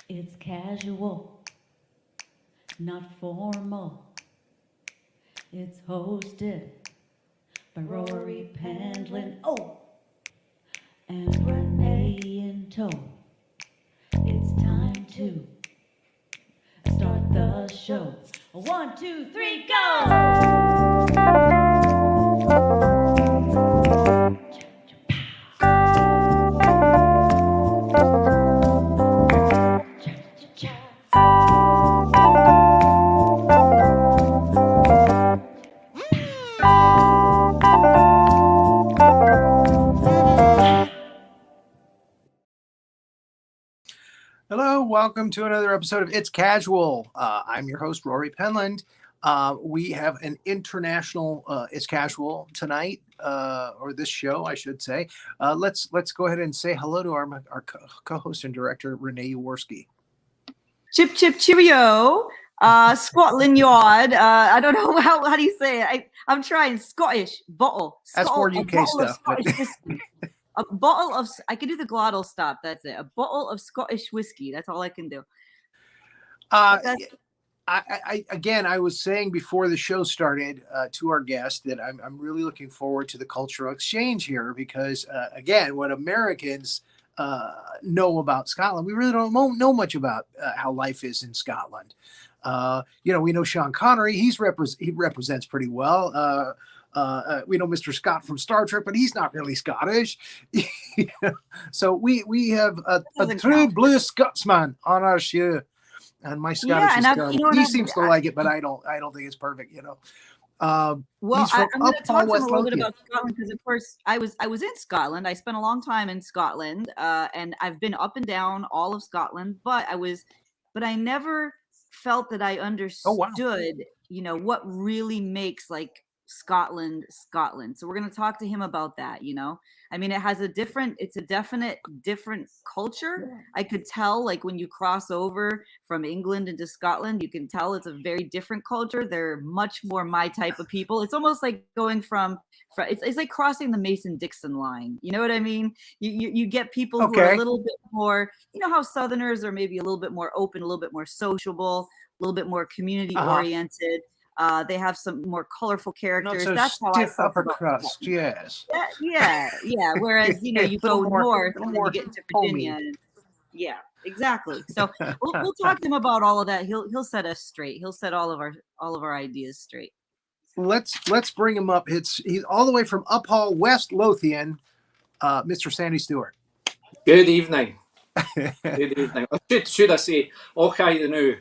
It's casual, not formal. It's hosted by Rory Pendlin, and Renee in tow. It's time to start the show. 1, 2, 3, go! Hello, welcome to another episode of It's Casual. I'm your host, Rory Penland. We have an international It's Casual tonight, or this show, I should say. Let's go ahead and say hello to our co-host and director, Renee Jaworski. Chip chip cheerio, Scotland Yard. I don't know how do you say it. I'm trying Scottish bottle. That's more UK stuff. A bottle of, I can do the glottal stop. That's it. A bottle of Scottish whiskey. That's all I can do. I was saying before the show started to our guest that I'm really looking forward to the cultural exchange here because, again, what Americans know about Scotland, we really don't know much about how life is in Scotland. We know Sean Connery. He represents pretty well. We know Mr. Scott from Star Trek, but he's not really Scottish. So we have a true blue Scotsman on our show, and my Scottish is terrible. He seems to like it, but I don't think it's perfect. Well, I'm going to talk to him a little bit about Scotland because, of course, I was in Scotland. I spent a long time in Scotland, and I've been up and down all of Scotland. But I never felt that I understood, what really makes Scotland. So we're going to talk to him about that. It's a definite different culture. Yeah. I could tell, when you cross over from England into Scotland, you can tell it's a very different culture. They're much more my type of people. It's almost like going from it's like crossing the Mason-Dixon line. You know what I mean? You get people who are a little bit more, how Southerners are maybe a little bit more open, a little bit more sociable, a little bit more community oriented. They have some more colorful characters. Not so that's how stiff I upper crust, yes. Yeah. Whereas you go north and then you get into Virginia. Yeah, exactly. So we'll talk to him about all of that. He'll set us straight. He'll set all of our ideas straight. Let's bring him up. He's all the way from Uphall, West Lothian, Mr. Sandy Stewart. Good evening. Good evening. Should I say, okay, the new.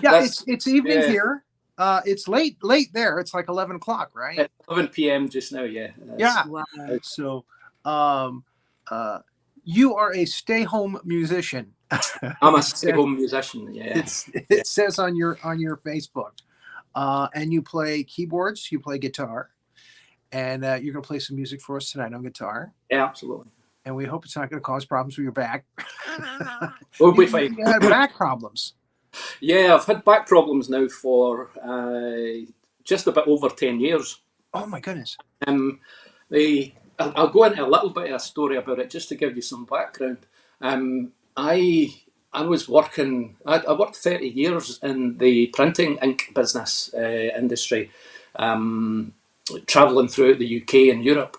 Yeah, it's evening here. It's late there. It's like 11 o'clock, right? At 11 p.m. just now, yeah. Wow. So, you are a stay-home musician. I'm a stay-home musician, yeah. It says on your Facebook. And you play keyboards, you play guitar, and you're going to play some music for us tonight on guitar. Yeah, absolutely. And we hope it's not going to cause problems with your back. We'll be fine. You had back problems. Yeah, I've had back problems now for just about over 10 years. Oh, my goodness. I'll go into a little bit of a story about it just to give you some background. I was working, I worked 30 years in the printing ink business industry, travelling throughout the UK and Europe.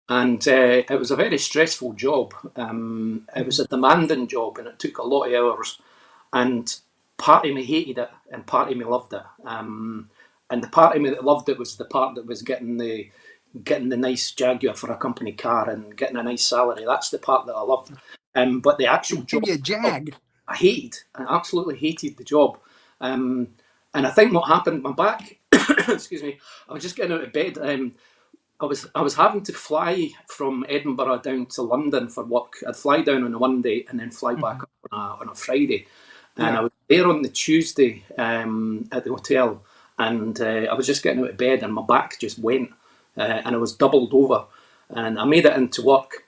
And it was a very stressful job. It was a demanding job and it took a lot of hours. And part of me hated it and part of me loved it. And the part of me that loved it was the part that was getting the nice Jaguar for a company car and getting a nice salary. That's the part that I loved. But the actual job, give you a Jag. I hated. I absolutely hated the job. And I think what happened, my back, excuse me, I was just getting out of bed. I was having to fly from Edinburgh down to London for work. I'd fly down on a Monday and then fly back up on a Friday. And I was there on the Tuesday at the hotel, and I was just getting out of bed and my back just went, and I was doubled over. And I made it into work,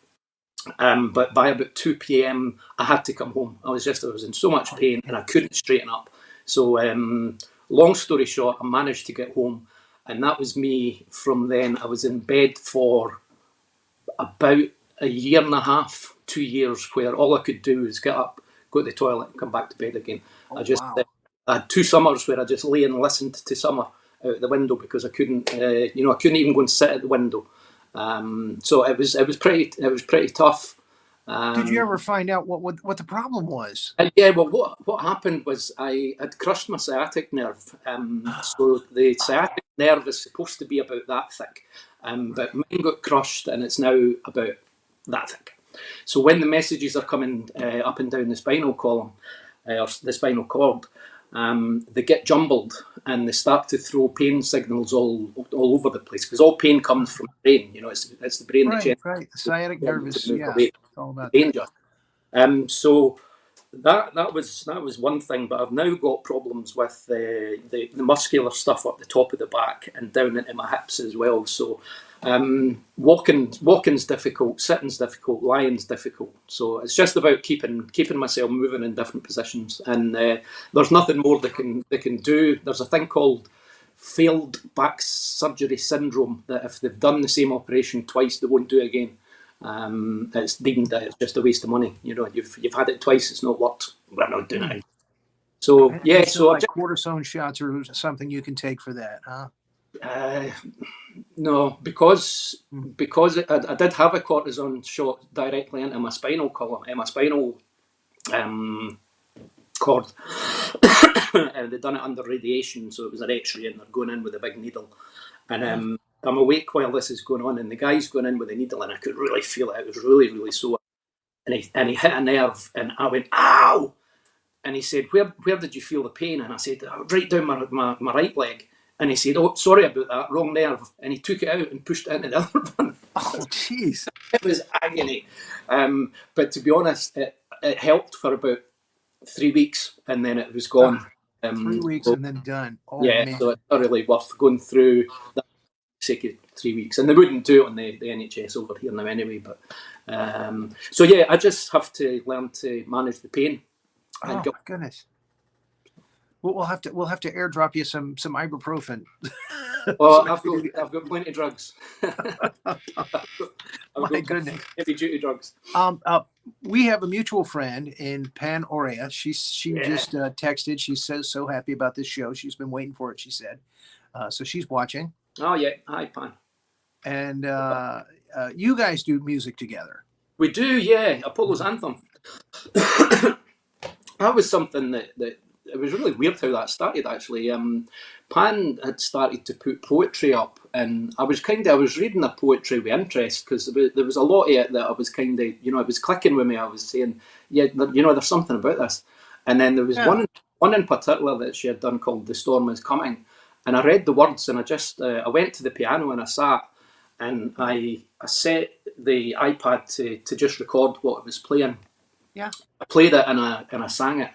but by about 2 p.m. I had to come home. I was in so much pain and I couldn't straighten up. So long story short, I managed to get home. And that was me from then. I was in bed for about a year and a half, 2 years, where all I could do was get up, go to the toilet, and come back to bed again. Oh, I just wow. I had 2 summers where I just lay and listened to summer out the window because I couldn't, I couldn't even go and sit at the window. So it was pretty tough. Did you ever find out what the problem was? Yeah, well, what happened was I had crushed my sciatic nerve. So the sciatic nerve is supposed to be about that thick, but mine got crushed and it's now about that thick. So when the messages are coming up and down the spinal column or the spinal cord, they get jumbled and they start to throw pain signals all over the place because all pain comes from the brain. It's the brain that generates Right. The sciatic nerve is, move yeah, away it's all from about danger. So that was one thing, but I've now got problems with the muscular stuff up the top of the back and down into my hips as well. So walking's difficult, sitting's difficult, lying's difficult. So it's just about keeping myself moving in different positions. And there's nothing more they can do. There's a thing called failed back surgery syndrome that if they've done the same operation twice, they won't do it again. It's deemed that it's just a waste of money. You've had it twice, it's not worked. We're not doing it. So yeah, so like cortisone shots or something you can take for that, huh? No, because I did have a cortisone shot directly into my spinal column, my spinal cord, and they'd done it under radiation, so it was an X-ray, and they're going in with a big needle, and I'm awake while this is going on, and the guy's going in with a needle, and I could really feel it. It was really, really sore, and he hit a nerve, and I went, ow! And he said, where did you feel the pain? And I said, right down my right leg. And he said, oh, sorry about that, wrong nerve. And he took it out and pushed it into the other one. Oh, jeez. It was agony. But to be honest, it helped for about 3 weeks, and then it was gone. 3 weeks and then done. Oh, yeah, man. so it's not really worth going through that sake of 3 weeks. And they wouldn't do it on the NHS over here now anyway. But so yeah, I just have to learn to manage the pain. Oh my goodness. We'll have to airdrop you some ibuprofen. Well, I've got plenty of drugs. My goodness. Heavy duty drugs. We have a mutual friend in Pan Aurea. She just texted. She says so happy about this show. She's been waiting for it, she said. So she's watching. Oh yeah, hi Pan. And you guys do music together. We do, yeah. Apollo's Anthem. That was something that it was really weird how that started, actually. Pan had started to put poetry up, and I was reading the poetry with interest because there was a lot of it that I was kind of, it was clicking with me. I was saying, yeah, there's something about this. And then there was one in particular that she had done called "The Storm Is Coming," and I read the words, and I went to the piano and I sat, and I set the iPad to just record what it was playing. Yeah. I played it and I sang it,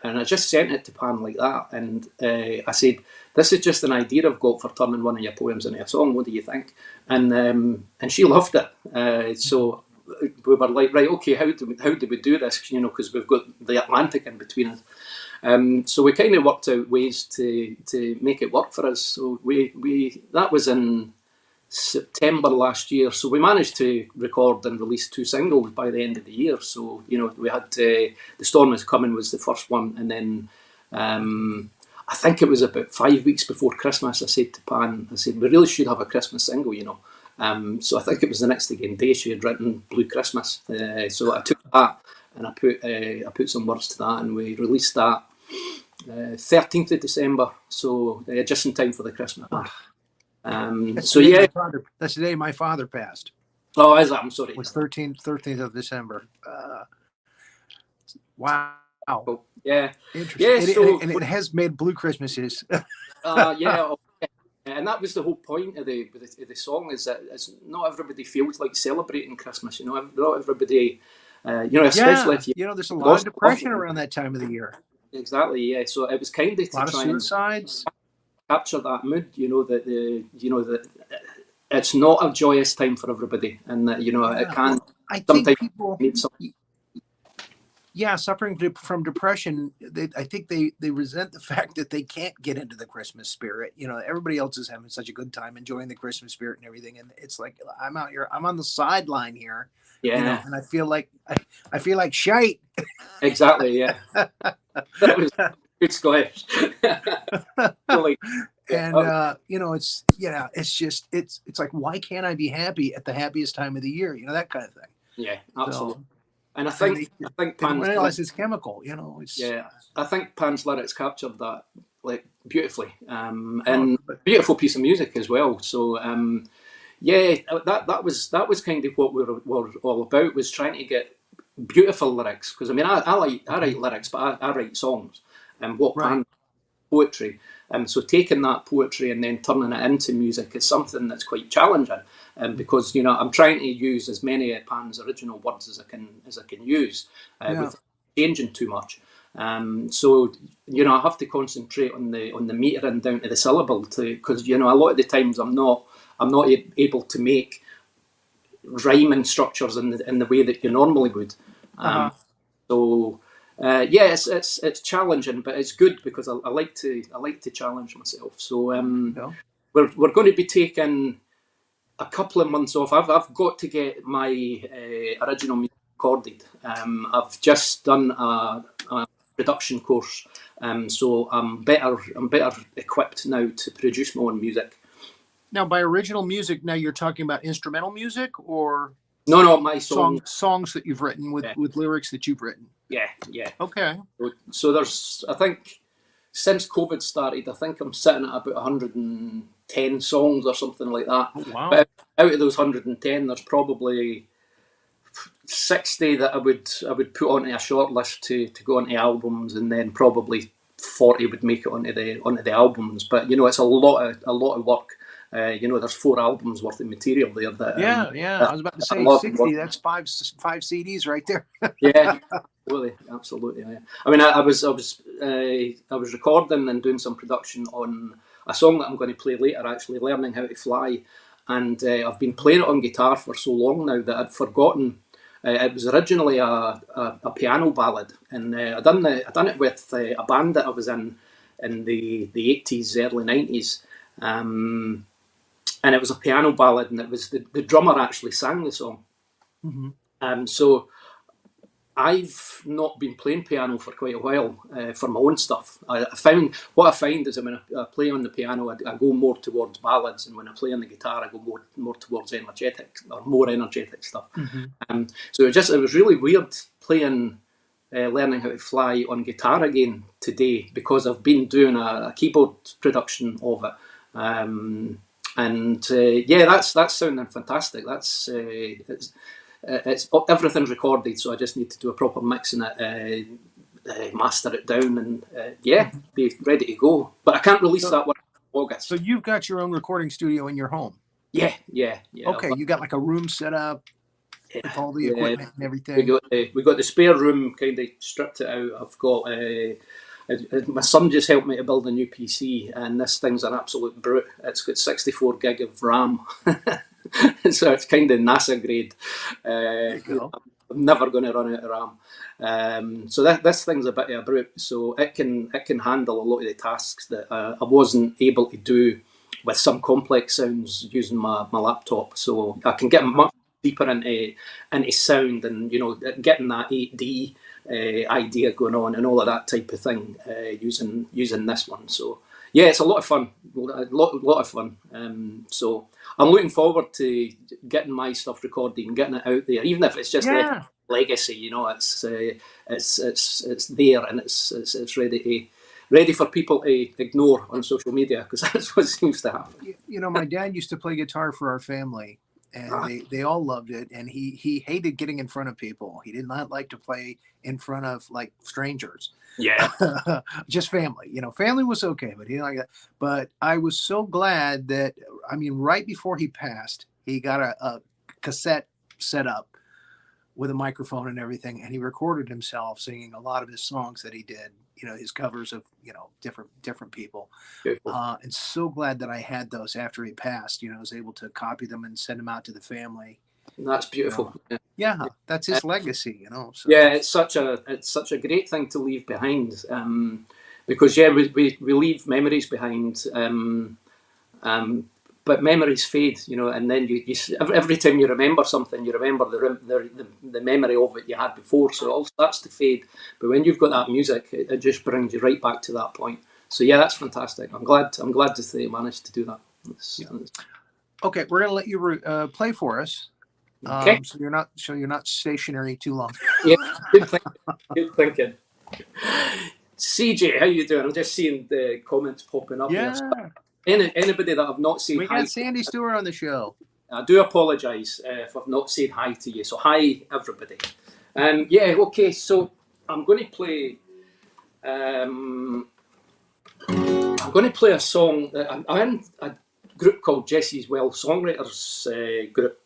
and I just sent it to Pan like that, and I said, "This is just an idea I've got for turning one of your poems into a song. What do you think?" And she loved it. So we were like, right, okay, how do we do this? Because we've got the Atlantic in between us. So we kind of worked out ways to make it work for us. So we that was in September last year, so we managed to record and release 2 singles by the end of the year. So we had "The Storm Is Coming" was the first one, and then I think it was about 5 weeks before Christmas. I said to Pan, we really should have a Christmas single, So I think it was the next again day she had written "Blue Christmas." So I took that and I put some words to that, and we released that 13th of December. So just in time for the Christmas. That's so the yeah, that's the day my father passed. Oh, is that? I'm sorry. It was 13th of December. Wow. Cool. Yeah. Interesting. Yeah. So it has made Blue Christmases. yeah. And that was the whole point of the song, is that it's not everybody feels like celebrating Christmas. Not everybody. Especially if there's a lot of depression around that time of the year. Exactly. Yeah. So it was kind of to a lot try of suicides. And capture that mood, that it's not a joyous time for everybody, and that it can. I think people need something. Yeah, suffering from depression. I think they resent the fact that they can't get into the Christmas spirit. Everybody else is having such a good time, enjoying the Christmas spirit and everything, and it's like I'm out here. I'm on the sideline here, You know, Yeah, and I feel like shite. exactly. Yeah, that was good Scottish. Like, yeah, And you know, it's just it's like, why can't I be happy at the happiest time of the year? You know, that kind of thing. yeah, absolutely. So, And and I think they don't Pan's realize it's chemical. You know, it's yeah, I think Pan's lyrics captured that like beautifully, oh, and beautiful piece of music as well. So yeah, that was kind of what we were all about, was trying to get beautiful lyrics. Because I mean, I write lyrics, but I write songs, and what right. Pan poetry. So taking that poetry and then turning it into music is something that's quite challenging, because you know I'm trying to use as many of Pan's original words as I can use, Yeah. without changing too much. So you know I have to concentrate on the metering down to the syllable, because you know a lot of the times I'm not able to make rhyming structures in the way that you normally would. Uh-huh. So yeah, it's challenging, but it's good because I like to challenge myself. So You know? we're going to be taking a couple of months off. I've got to get my original music recorded. I've just done a production course, so I'm better equipped now to produce my own music. Now, by original music, now you're talking about instrumental music or No, my songs. songs that you've written Yeah, with lyrics that you've written. yeah. Okay. So there's, I think, since COVID started, I think I'm sitting at about 110 songs or something like that. Oh, wow. But out of those 110, there's probably 60 that I would put onto a short list to go onto albums, and then probably 40 would make it onto the albums. But you know, it's a lot of work. You know, there's 4 albums worth of material there. That Yeah. I was about to I say love 60. That's five CDs right there. Yeah, absolutely. Yeah. I mean, I was recording and doing some production on a song that I'm going to play later. Actually, learning how to fly, and I've been playing it on guitar for so long now that I'd forgotten. It was originally a piano ballad, and I done it with a band that I was in the 80s, early 90s, and it was a piano ballad, and it was the drummer actually sang the song. Mm-hmm. So I've not been playing piano for quite a while for my own stuff. I find is that when I play on the piano, I go more towards ballads, and when I play on the guitar, I go more towards more energetic stuff. Mm-hmm. So it was really weird playing, learning how to fly on guitar again today, because I've been doing a keyboard production of it. Yeah, that's sounding fantastic. It's everything's recorded, so I just need to do a proper mix in it, master it down, and be ready to go. But I can't release that one in August. So you've got your own recording studio in your home. Yeah. Okay, you got like a room set up with all the equipment and everything. We got the spare room, kind of stripped it out. I've got my son just helped me to build a new PC, and this thing's an absolute brute. It's got 64 gig of RAM. So it's kind of NASA grade. I'm never going to run out of RAM. So this thing's a bit of a brute. So it can handle a lot of the tasks that I wasn't able to do with some complex sounds using my laptop. So I can get much deeper into sound, and you know, getting that 8D idea going on and all of that type of thing using this one. So yeah, it's a lot of fun. A lot of fun. So I'm looking forward to getting my stuff recorded and getting it out there, even if it's just a legacy. You know, it's there, and it's ready for people to ignore on social media, because that's what seems to happen. You know, my dad used to play guitar for our family, and they all loved it. And he hated getting in front of people. He did not like to play in front of like strangers. Yeah. Just family. You know, family was okay, but he didn't like that. But I was so glad that, I mean, right before he passed, he got a cassette set up with a microphone and everything, and he recorded himself singing a lot of his songs that he did, you know, his covers of, you know, different people. And so glad that I had those after he passed. You know, I was able to copy them and send them out to the family. That's beautiful. You know? Yeah, that's his legacy, you know. So. Yeah, it's such a great thing to leave behind, because we leave memories behind, but memories fade, you know, and then you every time you remember something, you remember the memory of it you had before, so it all starts to fade. But when you've got that music, it just brings you right back to that point. So yeah, that's fantastic. I'm glad to say you managed to do that. Okay, we're gonna let you play for us. Okay. So you're not stationary too long. Yeah, good thinking. Good thinking. CJ, how you doing? I'm just seeing the comments popping up here. Anybody that I've not said we hi got Sandy Stewart on the show. I do apologise if I've not said hi to you. So hi, everybody. Yeah, okay. So I'm going to play. I'm going to play a song. I'm in a group called Jesse's Well Songwriters group.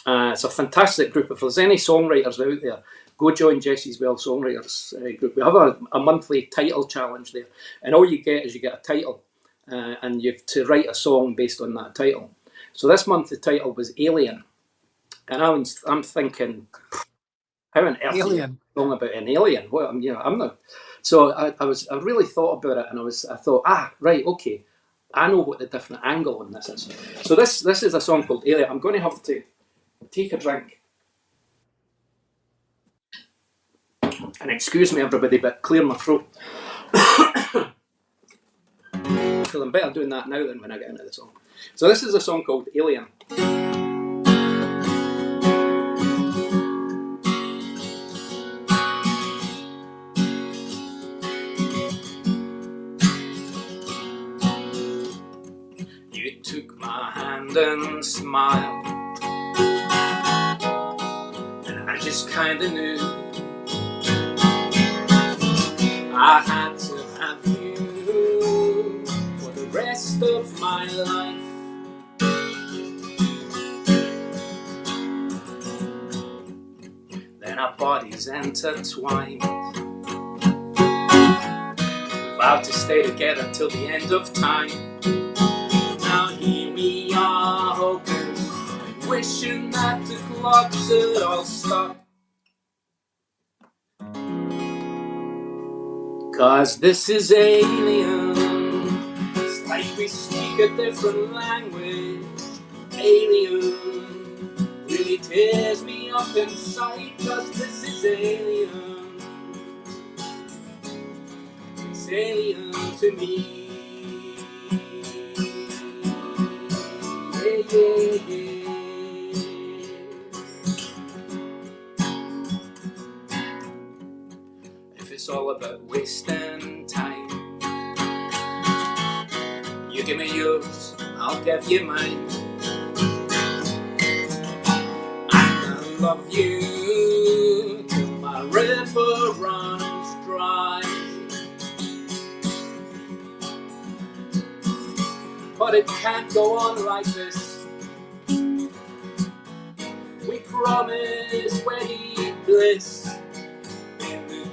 It's a fantastic group. If there's any songwriters out there, go join Jesse's Well Songwriters group. We have a monthly title challenge there, and all you get is you get a title, and you have to write a song based on that title. So this month the title was Alien, and I'm thinking, how on earth is a song about an alien? Well, I'm not. So I really thought about it, and I thought, right, okay, I know what the different angle on this is. So this is a song called Alien. I'm going to have to take a drink, and excuse me, everybody, but clear my throat. Because I'm better doing that now than when I get into the song. So this is a song called Alien. You took my hand and smiled, and I just kinda knew I had to have you for the rest of my life. Then our bodies intertwined, vowed to stay together till the end of time. Now here we are, hoping, wishing that the clocks would all stop. 'Cause this is alien. It's like we speak a different language. Alien really tears me up inside. 'Cause this is alien. It's alien to me. Yeah, yeah, yeah. It's all about wasting time. You give me yours, I'll give you mine. I love you till my river runs dry. But it can't go on like this. We promised wedding bliss.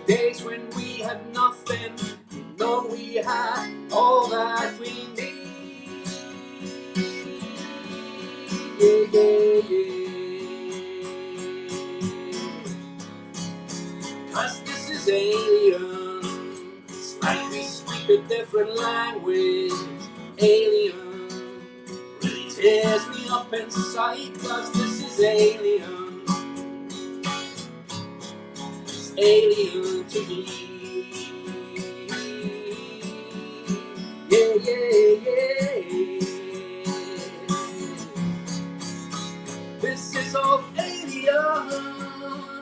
Days when we had nothing, you know we had all that we need. Yeah, yeah, yeah. 'Cause this is alien. It's like we speak a different language. Alien really tears me up inside. 'Cause this is alien. Alien to me. Yeah, yeah, yeah. This is all alien.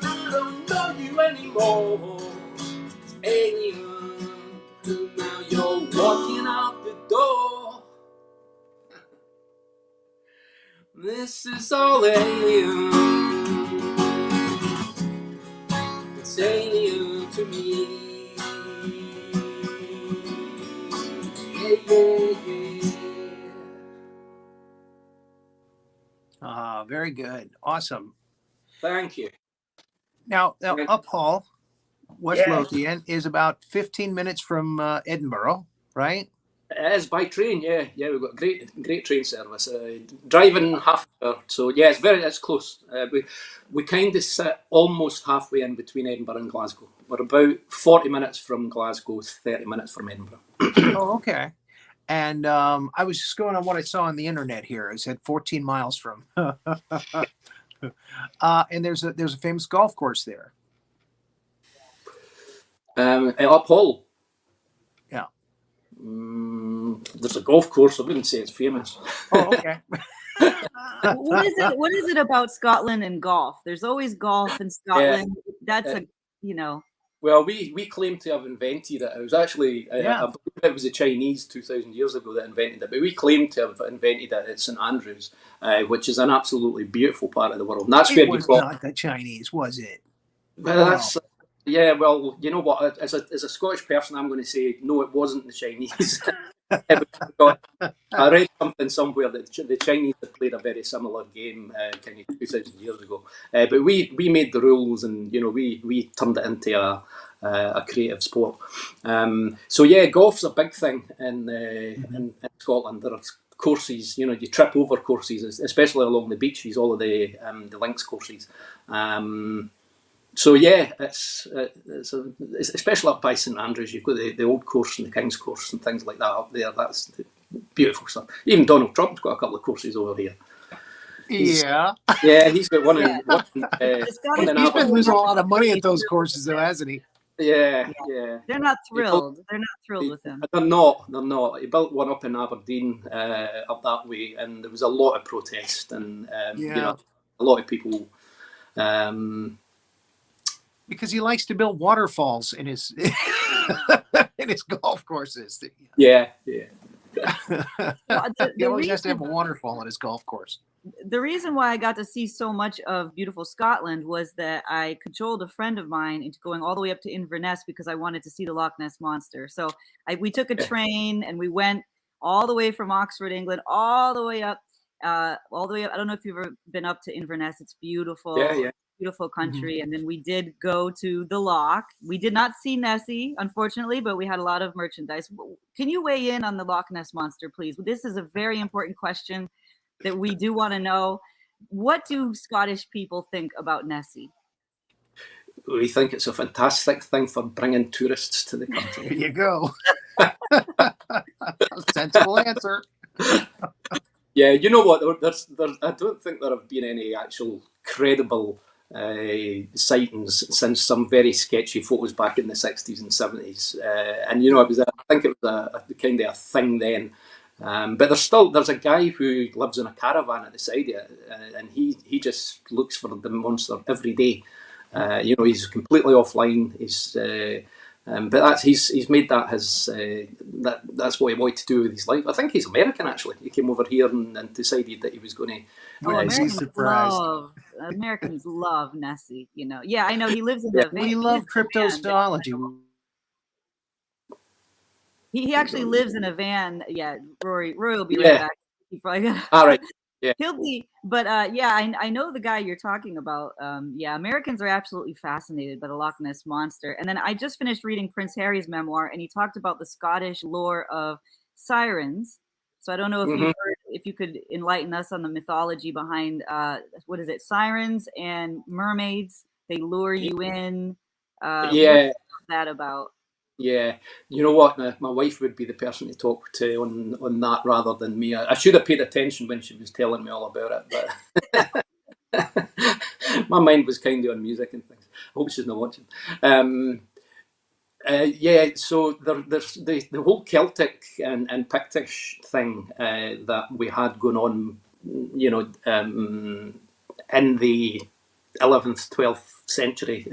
I don't know you anymore. It's alien. And now you're walking out the door. This is all alien. It's alien to me. Yeah, yeah, yeah. Very good. Awesome. Thank you. Now Uphall, West Lothian, is about 15 minutes from Edinburgh, right? It is by train, yeah. We've got great train service. Driving half an hour, so yeah, it's close. We kind of sit almost halfway in between Edinburgh and Glasgow. We're about 40 minutes from Glasgow, 30 minutes from Edinburgh. Oh, okay. And I was just going on what I saw on the internet here. It said 14 miles from, and there's a famous golf course there. At Uphull. Yeah. There's a golf course. I wouldn't say it's famous. Oh, okay. What is it about Scotland and golf? There's always golf in Scotland. That's Well, we claim to have invented it. It was actually, I believe it was the Chinese 2,000 years ago that invented it, but we claim to have invented it at St Andrews, which is an absolutely beautiful part of the world. And that's where was not the Chinese, was it? Well, that's yeah. Well, you know what? As a Scottish person, I'm going to say no. It wasn't the Chinese. I read something somewhere that the Chinese had played a very similar game kind of 2,000 years ago, but we made the rules, and we turned it into a creative sport. So yeah, golf's a big thing in Scotland. There are courses, you trip over courses, especially along the beaches, all of the links courses. So yeah, it's especially up by St Andrews. You've got the old course and the King's course and things like that up there. That's beautiful stuff. Even Donald Trump's got a couple of courses over here. He's got one. He's been losing a lot of money at those courses, though, hasn't he? Yeah. They're not thrilled. They're not thrilled with him. They're not. He built one up in Aberdeen, up that way, and there was a lot of protest, and a lot of people. Because he likes to build waterfalls in his in his golf courses. Yeah. He always has to have a waterfall on his golf course. The reason why I got to see so much of beautiful Scotland was that I cajoled a friend of mine into going all the way up to Inverness because I wanted to see the Loch Ness Monster. So we took a train and we went all the way from Oxford, England, all the way up. I don't know if you've ever been up to Inverness. It's beautiful. Yeah. Beautiful country. And then we did go to the Loch. We did not see Nessie, unfortunately, but we had a lot of merchandise. Can you weigh in on the Loch Ness Monster, please? This is a very important question that we do want to know. What do Scottish people think about Nessie? We think it's a fantastic thing for bringing tourists to the country. There you go. Sensible answer. Yeah, you know what? I don't think there have been any actual credible sightings since some very sketchy photos back in the 60s and 70s. And I think it was a kind of a thing then. But there's a guy who lives in a caravan at the side of it, and he just looks for the monster every day. He's completely offline. But he's made that his that's what he wanted to do with his life. I think he's American, actually. He came over here and decided that he was going to. Americans love Nessie. Yeah, I know he lives in a van. We love cryptozoology. He actually lives in a van. Yeah, Rory will be right back. He probably got. All right. Yeah. He'll be, but I know the guy you're talking about. Americans are absolutely fascinated by the Loch Ness Monster. And then I just finished reading Prince Harry's memoir, and he talked about the Scottish lore of sirens. So I don't know if you've heard, if you could enlighten us on the mythology behind what is it? Sirens and mermaids. They lure you in. What's that about? Yeah, you know what? My wife would be the person to talk to on that rather than me. I should have paid attention when she was telling me all about it, but my mind was kind of on music and things. I hope she's not watching. So there's the whole Celtic and Pictish thing that we had going on, in the 11th, 12th century.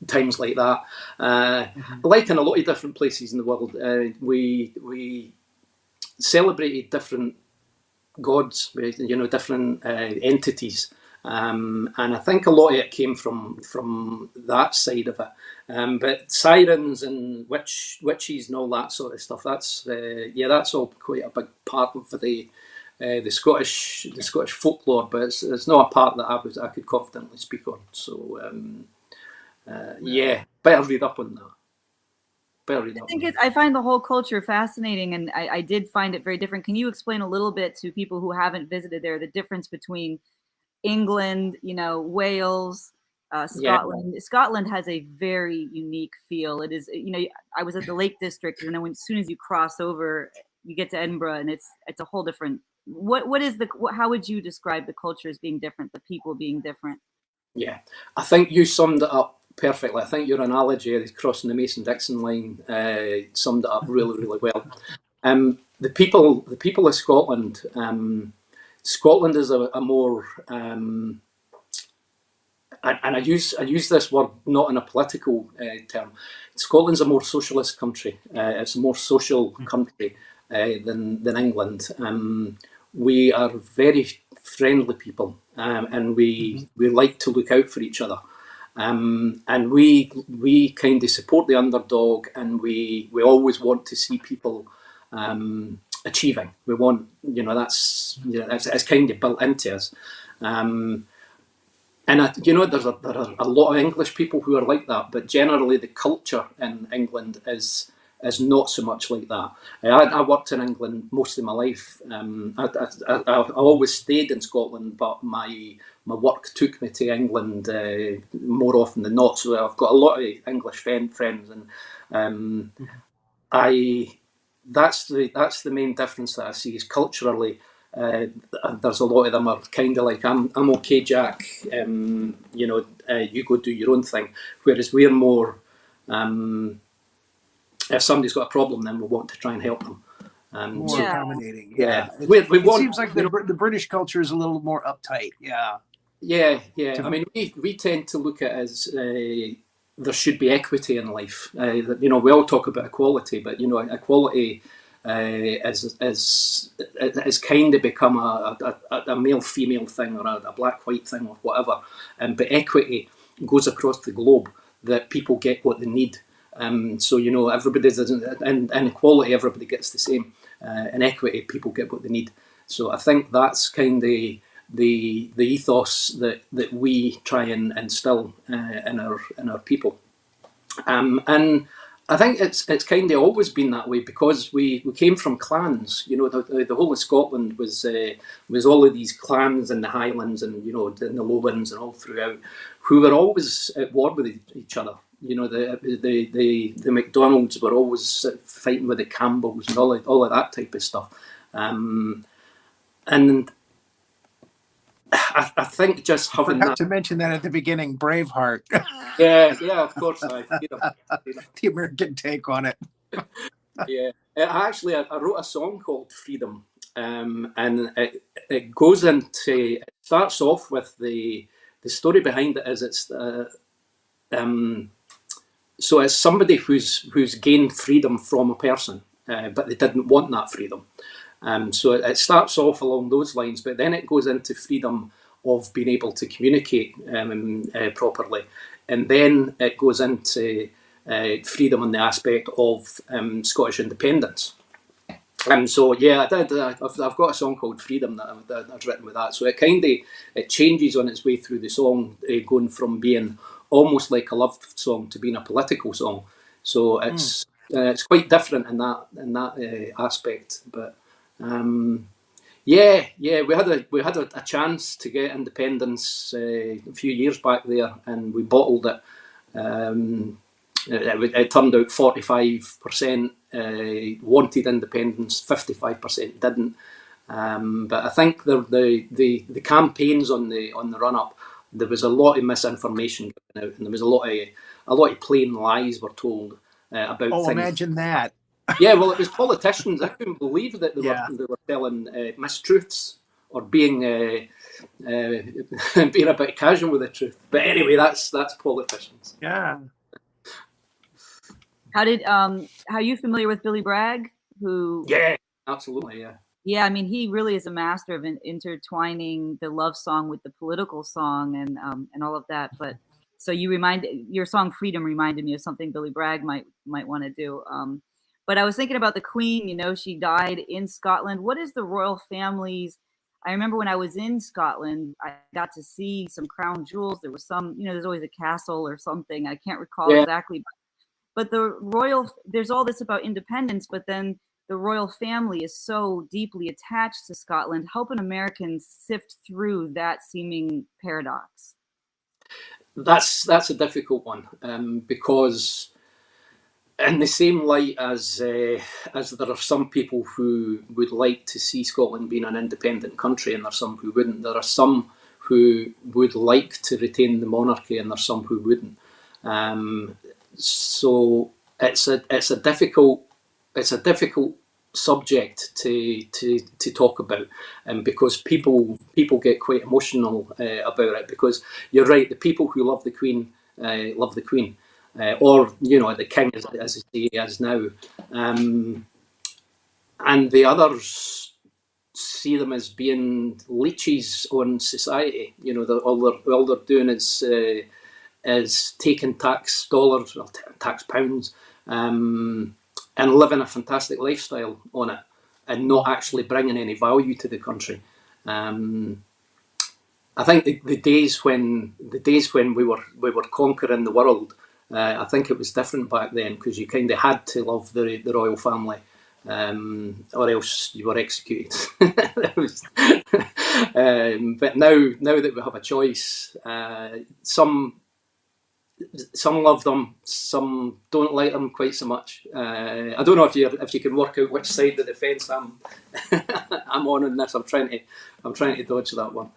Times like that, like in a lot of different places in the world, we celebrated different gods, different entities, and I think a lot of it came from that side of it. But sirens and witches and all that sort of stuff, that's all quite a big part of the Scottish folklore, but it's not a part that I could confidently speak on. So. Better read up on that. I find the whole culture fascinating, and I did find it very different. Can you explain a little bit to people who haven't visited there the difference between England, Wales, Scotland has a very unique feel. It is, I was at the Lake District, and then as soon as you cross over, you get to Edinburgh, and it's a whole different. How would you describe the culture as being different, the people being different? Yeah, I think you summed it up perfectly. I think your analogy of crossing the Mason-Dixon line summed it up really, really well. The people of Scotland. Scotland is a more, and I use this word not in a political term. Scotland's a more socialist country. It's a more social country than England. We are very friendly people, and we like to look out for each other. And we kind of support the underdog, and we always want to see people achieving. We want, that's kind of built into us. And there are a lot of English people who are like that, but generally the culture in England is not so much like that. I worked in England most of my life. I always stayed in Scotland, but my work took me to England more often than not. So I've got a lot of English friends, and that's the main difference that I see is culturally. There's a lot of them are kind of like I'm okay, Jack. You go do your own thing. Whereas we're more. If somebody's got a problem, then we want to try and help them. More accommodating. Yeah. It seems like the British culture is a little more uptight. Yeah. Yeah. I mean, we tend to look at it as there should be equity in life. We all talk about equality, but equality is kind of become a male-female thing or a black-white thing or whatever. But equity goes across the globe, that people get what they need. So everybody doesn't. In equality, everybody gets the same. In equity, people get what they need. So I think that's kind of the ethos that we try and instill in our people. And I think it's kind of always been that way, because we came from clans. The whole of Scotland was all of these clans in the Highlands and in the Lowlands and all throughout, who were always at war with each other. The McDonalds were always fighting with the Campbells and all of that type of stuff. And I think just having I forgot to mention that at the beginning, Braveheart. Yeah, of course. The American take on it. Yeah, actually, I wrote a song called Freedom, and it goes into. It starts off with the story behind it is it's. So it's somebody who's gained freedom from a person, but they didn't want that freedom. So it starts off along those lines, but then it goes into freedom of being able to communicate properly, and then it goes into freedom in the aspect of Scottish independence. So yeah, I did. I've got a song called Freedom that I've written with that. So it changes on its way through the song, going from being almost like a love song to being a political song. So it's quite different in that aspect. But we had a chance to get independence a few years back there, and we bottled it. It turned out 45% wanted independence, 55% didn't. But I think the campaigns on the run up, there was a lot of misinformation going out, and there was a lot of plain lies were told about things. Imagine that. Yeah, well, it was politicians. I couldn't believe that they were telling mistruths or being being a bit casual with the truth. But anyway, that's politicians. Yeah. How are you familiar with Billy Bragg? Yeah, absolutely, yeah. Yeah, I mean, he really is a master of intertwining the love song with the political song and all of that. But so your song "Freedom" reminded me of something Billy Bragg might want to do. But I was thinking about the Queen. She died in Scotland. What is the royal family's? I remember when I was in Scotland, I got to see some crown jewels. There was some, there's always a castle or something. I can't recall exactly. But there's all this about independence, but then the royal family is so deeply attached to Scotland. Help an American sift through that seeming paradox. That's a difficult one, because in the same light as there are some people who would like to see Scotland being an independent country, and there are some who wouldn't. There are some who would like to retain the monarchy, and there are some who wouldn't. So it's a difficult subject to talk about, because people get quite emotional about it. Because you're right, the people who love the Queen love the Queen. Or the king, as he is now, and the others see them as being leeches on society. All they're doing is taking tax dollars, well, tax pounds, and living a fantastic lifestyle on it, and not actually bringing any value to the country. I think the days when we were conquering the world, I think it was different back then, because you kind of had to love the royal family, or else you were executed. But now that we have a choice, some love them, some don't like them quite so much. I don't know if you can work out which side of the fence I'm I'm on in this. I'm trying to dodge that one.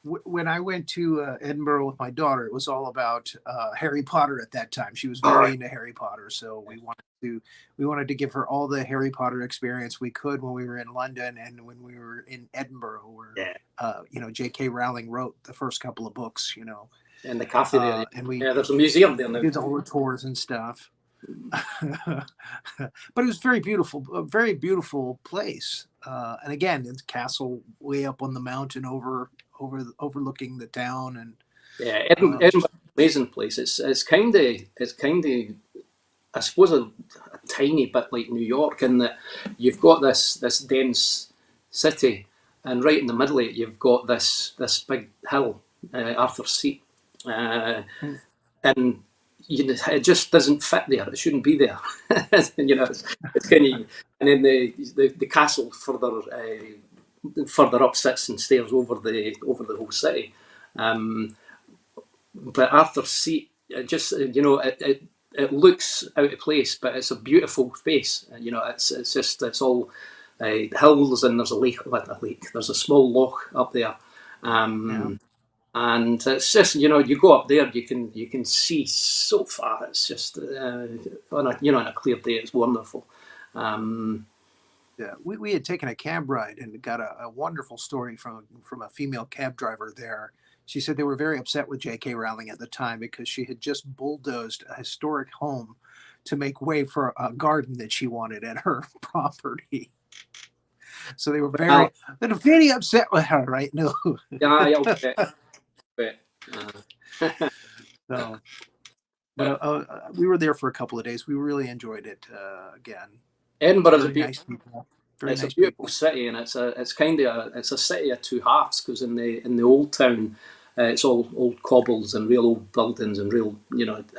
When I went to Edinburgh with my daughter, it was all about Harry Potter at that time. She was very into Harry Potter, so we wanted to give her all the Harry Potter experience we could when we were in London and when we were in Edinburgh, where J.K. Rowling wrote the first couple of books. In the cafe there, and there's a museum there now. Did all the tours and stuff. But it was very beautiful, a very beautiful place. And again, it's a castle way up on the mountain overlooking the town. And Edinburgh's an amazing place. It's kind of I suppose a tiny bit like New York, in that you've got this dense city, and right in the middle of it you've got this big hill, Arthur's Seat, and it just doesn't fit there. It shouldn't be there. It's kind of, and then the castle further up sits and stares over the whole city. But Arthur's Seat, it looks out of place, but it's a beautiful space. It's all hills, and there's a lake. There's a small loch up there. And it's just, you go up there, you can see so far. It's just on a clear day, it's wonderful. We had taken a cab ride and got a wonderful story from a female cab driver there. She said they were very upset with J.K. Rowling at the time because she had just bulldozed a historic home to make way for a garden that she wanted at her property. So they were very upset with her, right? No. So, but we were there for a couple of days. We really enjoyed it. Again, Edinburgh is nice people. It's a beautiful city, and it's a city of two halves, because in the old town, it's all old cobbles and real old buildings and real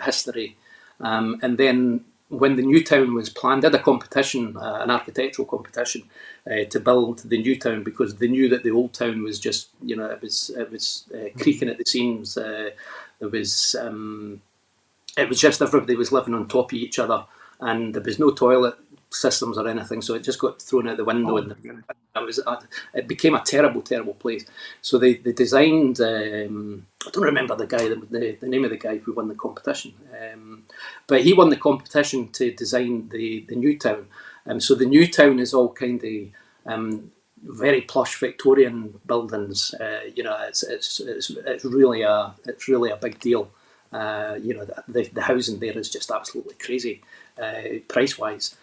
history, and then when the new town was planned, did a competition, an architectural competition, to build the new town, because they knew that the old town was just it was creaking at the seams. It was just everybody was living on top of each other, and there was no toilet systems or anything, so it just got thrown out the window, and it became a terrible place. So they designed, I don't remember the name of the guy who won the competition, but he won the competition to design the new town. So the new town is all kind of very plush Victorian buildings. It's really a big deal. The housing there is just absolutely crazy, price wise.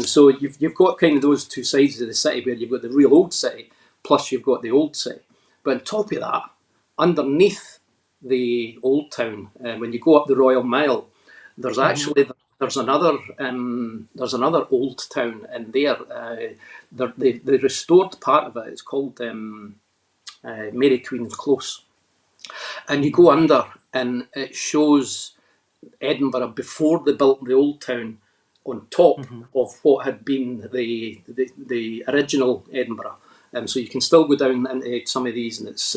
So you've got kind of those two sides of the city, where you've got the real old city, plus you've got the old city. But on top of that, underneath the old town, when you go up the Royal Mile, there's actually there's another old town in there. The restored part of it is called Mary Queen's Close, and you go under, and it shows Edinburgh before they built the old town, on top of what had been the original Edinburgh. So you can still go down into some of these, and it's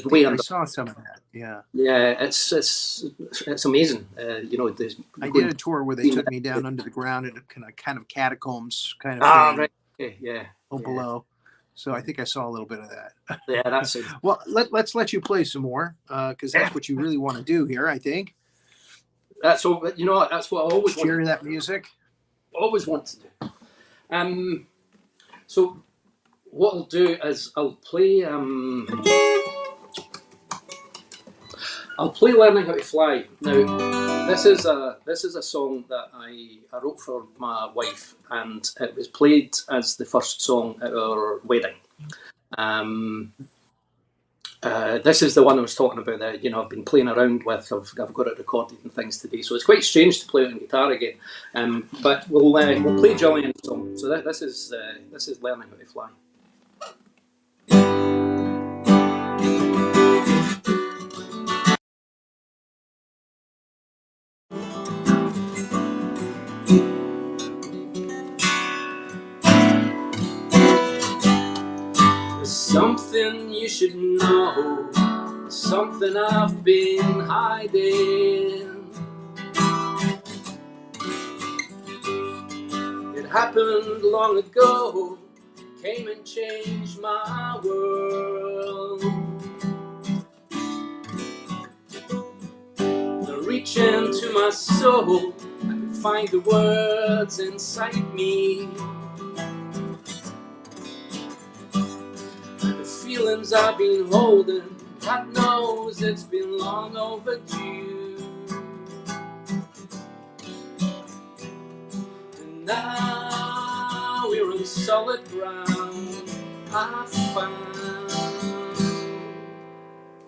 way under. I saw some of that. Yeah. Yeah, it's amazing. You know, I did a tour where they took me down under the ground in a kind of catacombs kind of thing. Right. Okay, yeah. Below. So I think I saw a little bit of that. Yeah, that's it. Well, let's let you play some more because that's what you really want to do here, I think. That's all. You know, that's what I always share that music. Always want to do. So what I'll do is I'll play "Learning How to Fly." Now, this is a song that I wrote for my wife, and it was played as the first song at our wedding. This is the one I was talking about that, you know, I've been playing around with. I've got it recorded and things today, so it's quite strange to play it on guitar again. But we'll play Julian's song. So this is "Learning How to Fly." There's something you should know, something I've been hiding. It happened long ago, came and changed my world. I reach into my soul, I can find the words inside me. And the feelings I've been holding, God knows it's been long overdue. And now we're on solid ground, I found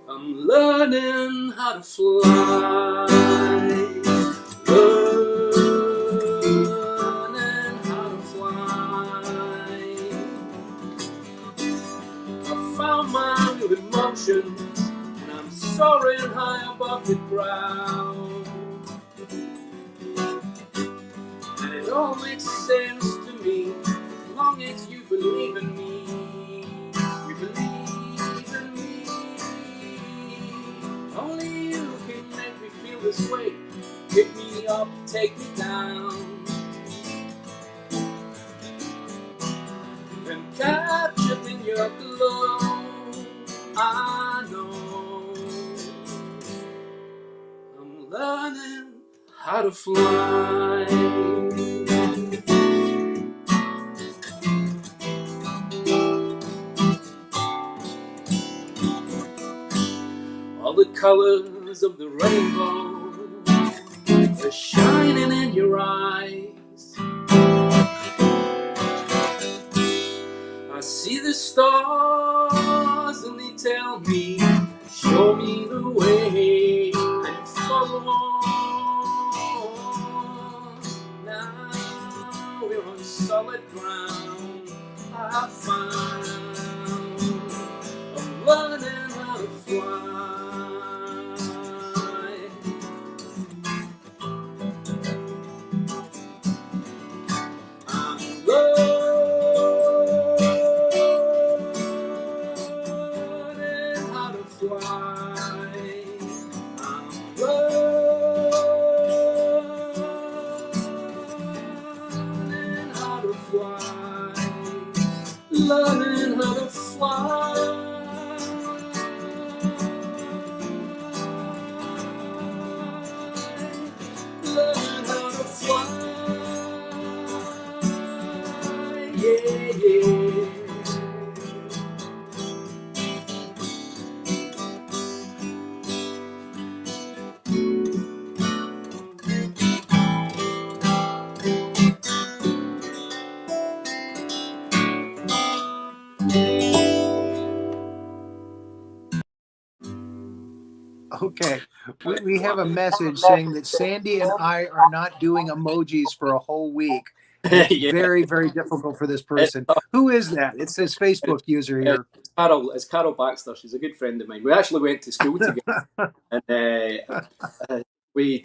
I'm learning how to fly. Learning how to fly. I found my new emotions, and I'm soaring high above the ground. And it all makes sense to me, as long as you believe in me. You believe in me. Only you can make me feel this way. Pick me up, take me down, and capture in your glow. I know I'm learning how to fly. All the colors of the rainbow are shining in your eyes. I see the stars and they tell me, show me the way, and follow on. Now we're on solid ground, I found I'm learning how to fly. Learning how to fly. Learning how to fly. Yeah, yeah. Okay, we have a message saying that Sandy and I are not doing emojis for a whole week. It's Yeah. very, very difficult for this person. Who is that? It says Facebook user here. It's Carol Baxter. She's a good friend of mine. We actually went to school together, and we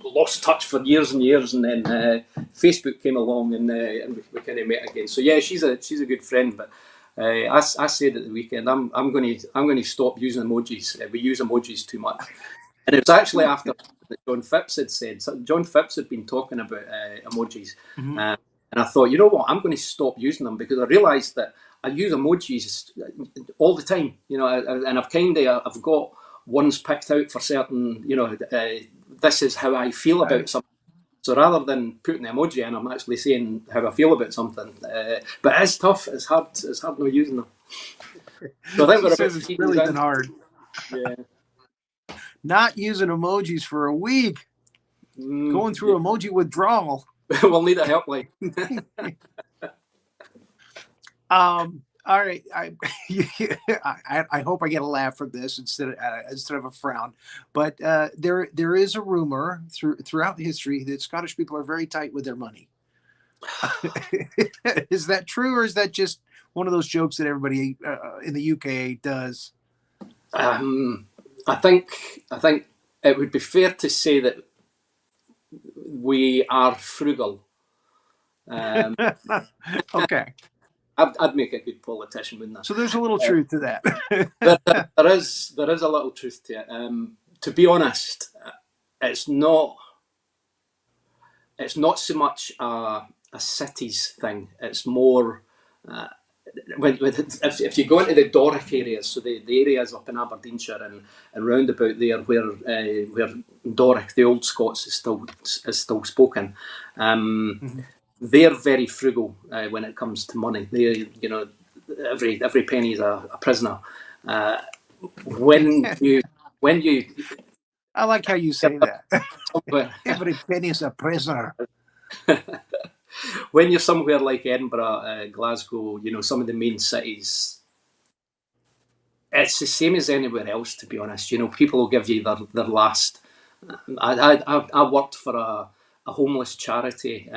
lost touch for years and years, and then Facebook came along, and we kind of met again. So yeah, she's a good friend. But I said at the weekend, I'm going to stop using emojis. We use emojis too much, and it was actually after that John Phipps had said. So John Phipps had been talking about emojis, and I thought, you know what, I'm going to stop using them, because I realised that I use emojis all the time, you know, and I've got ones picked out for certain, you know, this is how I feel about something. So rather than putting the emoji in, I'm actually saying how I feel about something. But it's tough. It's hard not using them. So I think we're about it's really been hard. Yeah. Not using emojis for a week. Going through emoji withdrawal. We'll need a helpline. All right, I hope I get a laugh from this instead of a frown. But there is a rumor throughout history that Scottish people are very tight with their money. Is that true, or is that just one of those jokes that everybody in the UK does? I think it would be fair to say that we are frugal. Okay. I'd make a good politician, wouldn't I? So there's a little truth to that. there is a little truth to it. To be honest, it's not so much a cities thing. It's more if you go into the Doric areas, so the areas up in Aberdeenshire and round about there where Doric, the old Scots, is still spoken. They're very frugal when it comes to money. They, you know, every penny is a prisoner. When you, I like how you say that. Every penny is a prisoner. When you're somewhere like Edinburgh, Glasgow, you know, some of the main cities, it's the same as anywhere else, to be honest. You know, people will give you their last. I worked for a homeless charity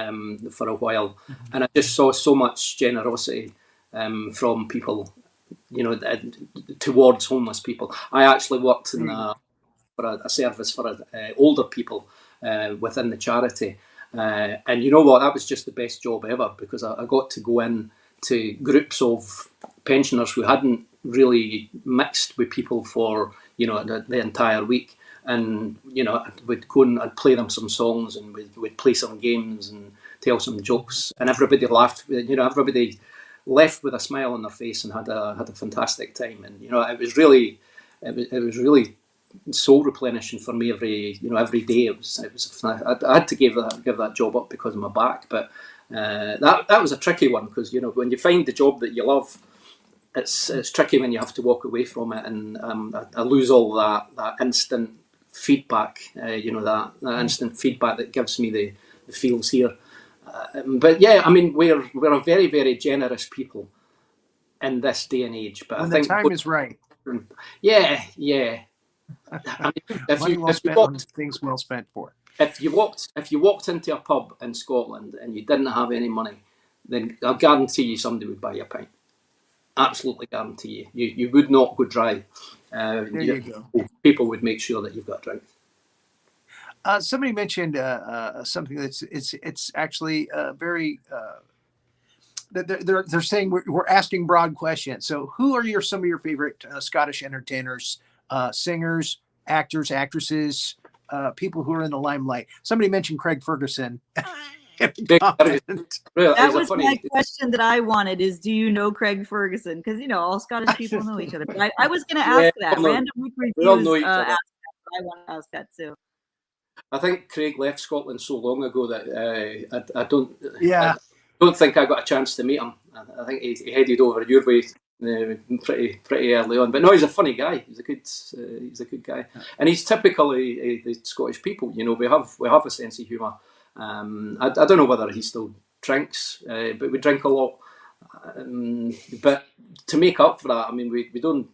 for a while, and I just saw so much generosity from people, you know, towards homeless people. I actually worked for a service for older people within the charity, and you know what, that was just the best job ever, because I got to go in to groups of pensioners who hadn't really mixed with people for, you know, the entire week. And, you know, we'd go and I'd play them some songs, and we'd play some games and tell some jokes, and everybody laughed. You know, everybody left with a smile on their face and had a fantastic time. And, you know, it was really soul replenishing for me every day. I had to give that job up because of my back, but that was a tricky one, because, you know, when you find the job that you love, it's tricky when you have to walk away from it, and I lose all that instant feedback, you know, that instant feedback that gives me the feels here. But yeah, I mean, we're a very, very generous people in this day and age. But when I think the time is right. Yeah. I mean, things well spent for. If you walked into a pub in Scotland and you didn't have any money, then I guarantee you somebody would buy you a pint. Absolutely guarantee you. You would not go dry. There you go. People would make sure that you've got a drink. Somebody mentioned something it's actually very. They're saying we're asking broad questions. So, who are some of your favorite Scottish entertainers, singers, actors, actresses, people who are in the limelight? Somebody mentioned Craig Ferguson. That was my question that I wanted, is do you know Craig Ferguson? Because, you know, all Scottish people know each other. But I was going to ask that. Random week reviews. I want to ask that too. I think Craig left Scotland so long ago that I don't think I got a chance to meet him. I think he headed over your way pretty early on. But no, he's a funny guy. He's a good guy, and he's typically the Scottish people. You know, we have a sense of humour. I don't know whether he still drinks, but we drink a lot. But to make up for that, I mean, we don't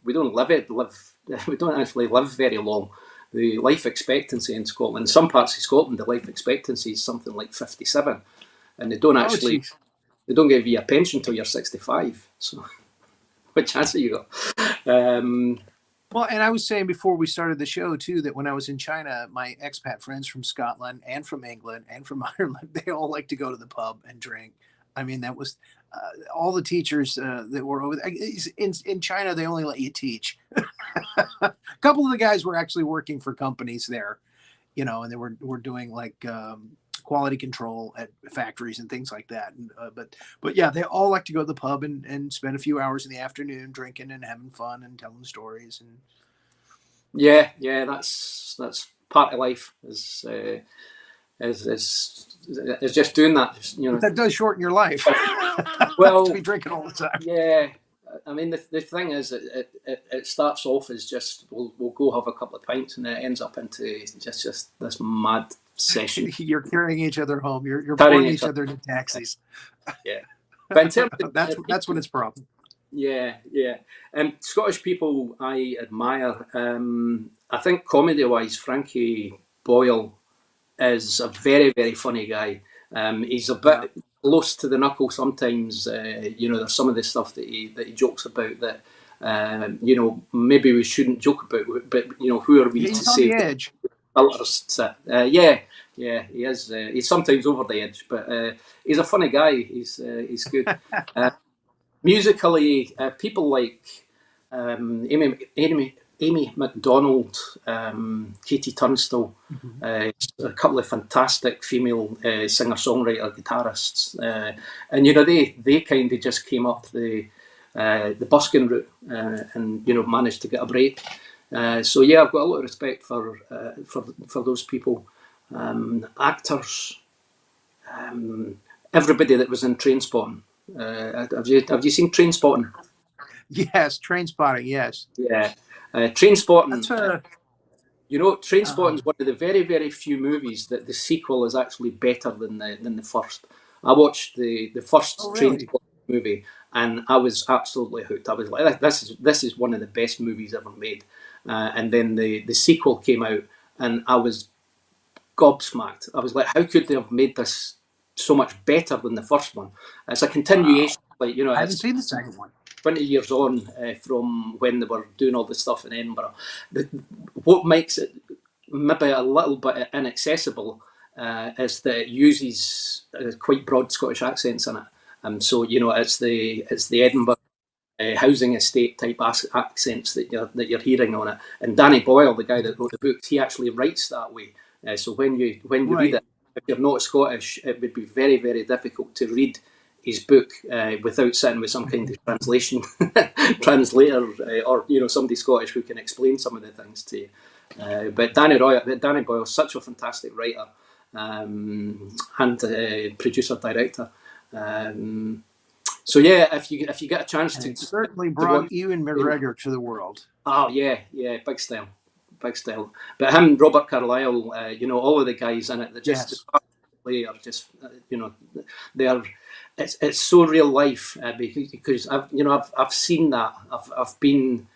actually live very long. The life expectancy in Scotland, in some parts of Scotland, the life expectancy is something like 57, and they don't give you a pension till you're 65. So, what chance have you got? Well, and I was saying before we started the show too that when I was in China, my expat friends from Scotland and from England and from Ireland, they all like to go to the pub and drink. I mean, that was all the teachers that were over there. In China. They only let you teach. A couple of the guys were actually working for companies there, and they were doing like quality control at factories and things like that. And, but yeah, they all like to go to the pub and spend a few hours in the afternoon drinking and having fun and telling stories. And yeah, that's part of life. Is just doing that. But that does shorten your life. Well, to be drinking all the time. Yeah, I mean the thing is, it starts off as just we'll go have a couple of pints, and it ends up into just this mad session. You're carrying each other home. You're pulling each other into taxis. Yeah, but in terms of, that's when it's a problem. Yeah. Scottish people I admire. I think comedy-wise, Frankie Boyle is a very, very funny guy. He's a bit close to the knuckle sometimes. There's some of the stuff that he jokes about that maybe we shouldn't joke about. But who are we to say? He's on the edge. Yeah, he is. He's sometimes over the edge, but he's a funny guy. He's good. Musically, people like Amy MacDonald, Katie Tunstall, a couple of fantastic female singer-songwriter guitarists, and they kind of just came up the busking route and managed to get a break. So yeah, I've got a lot of respect for those people. Actors, everybody that was in Trainspotting. Have you seen Trainspotting? Yes, Trainspotting. Yes. Yeah, Trainspotting. Trainspotting is Uh-huh. one of the very, very few movies that the sequel is actually better than the first. I watched the first really? Trainspotting movie, and I was absolutely hooked. I was like, this is one of the best movies ever made. And then the sequel came out, and I was gobsmacked. I was like, how could they have made this so much better than the first one? It's a continuation. Wow. I haven't seen the second one. 20 years on from when they were doing all the stuff in Edinburgh. What makes it maybe a little bit inaccessible is that it uses quite broad Scottish accents in it. So it's the Edinburgh housing estate type accents that you're hearing on it. And Danny Boyle, the guy that wrote the books, he actually writes that way. So when you read it, if you're not Scottish, it would be very, very difficult to read his book without sitting with some kind of translator or somebody Scottish who can explain some of the things to you. But Danny Boyle is such a fantastic writer and producer director. So yeah, if you get a chance to, it certainly brought Ewan McGregor to the world. Oh yeah, big style. But him, Robert Carlyle, all of the guys in it that just play are just they are. It's so real life because I've seen that. I've been